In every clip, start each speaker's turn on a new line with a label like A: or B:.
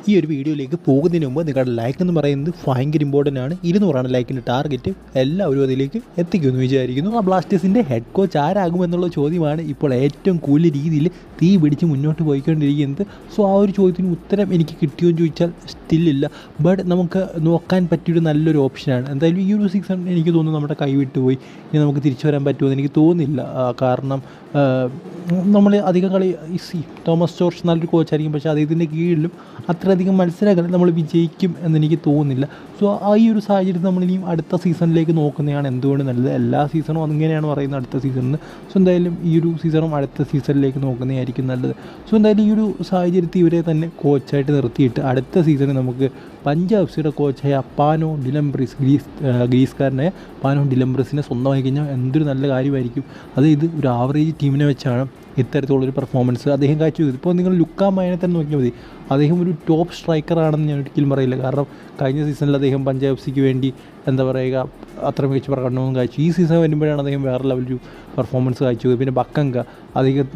A: ഈ ഒരു വീഡിയോയിലേക്ക് പോകുന്നതിന് മുമ്പ് നിങ്ങളുടെ ലൈക്ക് എന്ന് പറയുന്നത് ഭയങ്കര ഇമ്പോർട്ടൻ്റ് ആണ്. 200 ലൈക്കിൻ്റെ ടാർഗറ്റ് എല്ലാവരും അതിലേക്ക് എത്തിക്കുമെന്ന് വിചാരിക്കുന്നു. ആ ബ്ലാസ്റ്റേഴ്സിൻ്റെ ഹെഡ് കോച്ച് ആരാകുമെന്നുള്ള ചോദ്യമാണ് ഇപ്പോൾ ഏറ്റവും കൂടുതൽ രീതിയിൽ തീ പിടിച്ച് മുന്നോട്ട് പോയിക്കൊണ്ടിരിക്കുന്നത്. സോ ആ ഒരു ചോദ്യത്തിന് ഉത്തരം എനിക്ക് കിട്ടിയോന്ന് ചോദിച്ചാൽ സ്റ്റില്ലില്ല. ബട്ട് നമുക്ക് നോക്കാൻ പറ്റിയൊരു നല്ലൊരു ഓപ്ഷനാണ്. എന്തായാലും ഈ ഒരു സീസൺ എനിക്ക് തോന്നുന്നു നമ്മുടെ കൈവിട്ട് പോയി. ഇനി നമുക്ക് തിരിച്ചു വരാൻ പറ്റുമെന്ന് എനിക്ക് തോന്നുന്നില്ല. കാരണം നമ്മൾ അധികം കളി തോമസ് ജോർജ് നല്ലൊരു കോച്ചായിരിക്കും, പക്ഷേ അദ്ദേഹത്തിൻ്റെ കീഴിലും അത്രയധികം മത്സരങ്ങൾ നമ്മൾ വിജയിക്കും എന്നെനിക്ക് തോന്നുന്നില്ല. സോ ആ ഈ ഒരു സാഹചര്യത്തിൽ നമ്മളിനിയും അടുത്ത സീസണിലേക്ക് നോക്കുന്നതാണ് എന്തുകൊണ്ട് നല്ലത്. എല്ലാ സീസണും അങ്ങനെയാണ് പറയുന്നത് അടുത്ത സീസണിന്. സോ എന്തായാലും ഈ ഒരു സീസണും അടുത്ത സീസണിലേക്ക് നോക്കുന്നതായിരിക്കും നല്ലത്. സോ എന്തായാലും ഈ ഒരു സാഹചര്യത്തിൽ ഇവരെ തന്നെ കോച്ചായിട്ട് നിർത്തിയിട്ട് അടുത്ത സീസണിൽ നമുക്ക് പഞ്ചാബ് എഫ് സിയുടെ കോച്ചായ പാനോ ഡിലംബ്രിസ് ഗ്രീസ്കാരനായ പാനോ ഡിലംബ്രിസിനെ സ്വന്തമായി കഴിഞ്ഞാൽ എന്തൊരു നല്ല കാര്യമായിരിക്കും. അതായത് ഒരു ആവറേജ് ടീമിനെ വെച്ചാണ് ഇത്തരത്തിലുള്ളൊരു പെർഫോമൻസ് അദ്ദേഹം കാഴ്ചവെച്ചത്. ഇപ്പോൾ നിങ്ങൾ ലുക്കാ മൈനെ തന്നെ നോക്കിയാൽ മതി. അദ്ദേഹം ഒരു ടോപ്പ് സ്ട്രൈക്കറാണെന്ന് ഞാൻ ഒരിക്കലും പറയില്ല. കാരണം കഴിഞ്ഞ സീസണിൽ അദ്ദേഹം പഞ്ചാബ് എഫ് സിക്ക് വേണ്ടി എന്താ പറയുക അത്ര മികച്ച പ്രകടനവും കാഴ്ച. ഈ സീസൺ വരുമ്പോഴാണ് അദ്ദേഹം വേറെ ലെവലൊരു പെർഫോമൻസ് കാഴ്ചവെച്ചത്. പിന്നെ ബക്കങ്ക അദ്ദേഹം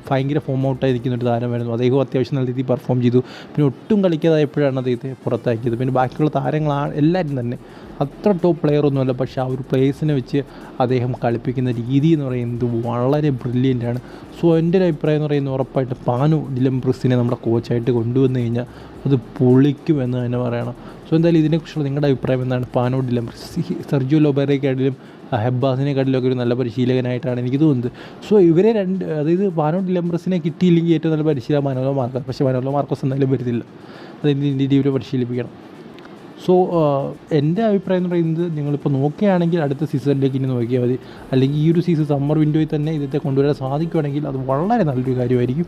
A: ഭയങ്കര ഫോം ഔട്ടായി നിൽക്കുന്നൊരു താരമായിരുന്നു. അദ്ദേഹം അത്യാവശ്യം നല്ല രീതിയിൽ പെർഫോം ചെയ്തു. പിന്നെ ഒട്ടും കളിക്കാതായപ്പോഴാണ് അദ്ദേഹത്തെ പുറത്താക്കിയത്. പിന്നെ ബാക്കിയുള്ള താരങ്ങളാണ് എല്ലാവരും തന്നെ അത്ര ടോപ്പ് പ്ലെയറൊന്നുമല്ല, പക്ഷേ ആ ഒരു പ്ലേയേഴ്സിനെ വെച്ച് അദ്ദേഹം കളിപ്പിക്കുന്ന രീതി എന്ന് പറയുന്നത് വളരെ ബ്രില്യൻ്റാണ്. സോ എൻ്റെ ഒരു അഭിപ്രായം എന്ന് പറയുന്നത് ഉറപ്പായിട്ട് പാനോ ഡിലംബ്രിസിനെ നമ്മുടെ കോച്ചായിട്ട് കൊണ്ടുവന്നു കഴിഞ്ഞാൽ അത് പൊളിക്കുമെന്ന് തന്നെ പറയണം. സോ എന്തായാലും ഇതിനെക്കുറിച്ചുള്ള നിങ്ങളുടെ അഭിപ്രായം എന്താണ്? പാനോ ഡിലംബ്രിസ് സെർജിയോ ലോബേറയെക്കാട്ടിലും ഹെബ്ബാസിനെക്കാട്ടിലൊക്കെ ഒരു നല്ല പരിശീലകനായിട്ടാണ് എനിക്ക് തോന്നുന്നത്. സോ ഇവരെ അതായത് പാനോ ഡിലംബ്രിസിനെ കിട്ടിയില്ലെങ്കിൽ ഏറ്റവും നല്ല പരിശീലനം മനോലോ മാർക്കോസ്. പക്ഷേ മനോലോ മാർക്കോസ് എന്തായാലും വരുന്നില്ല. അതായത് ഇന്ത്യൻ ടീമിനെ പരിശീലിപ്പിക്കണം. സോ എൻ്റെ അഭിപ്രായം എന്ന് പറയുന്നത് നിങ്ങളിപ്പോൾ നോക്കുകയാണെങ്കിൽ അടുത്ത സീസണിലേക്ക് ഇനി നോക്കിയാൽ മതി. അല്ലെങ്കിൽ ഈ ഒരു സീസൺ സമ്മർ വിൻഡോയിൽ തന്നെ ഇതൊക്കെ കൊണ്ടുവരാൻ സാധിക്കുകയാണെങ്കിൽ അത് വളരെ നല്ലൊരു കാര്യമായിരിക്കും.